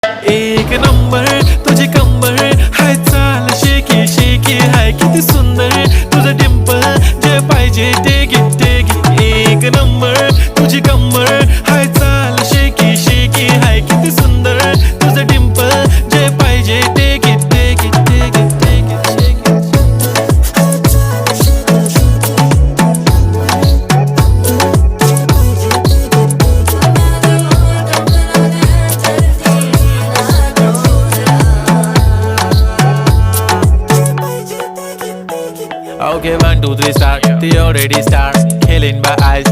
एक नंबर तुझी कंबर हाय, चाल शेकी शेकी हाय, किती सुंदर तुझं डिंपल, जे पाहिजे ते घे. एक नंबर तुझी कंबर हाय, चाल शेकी शेकी हाय, किती सुंदर तुझं डिंपल, जे पाहिजे ते घे. Okay, 1, 2, 3 start. They already start killing my eyes.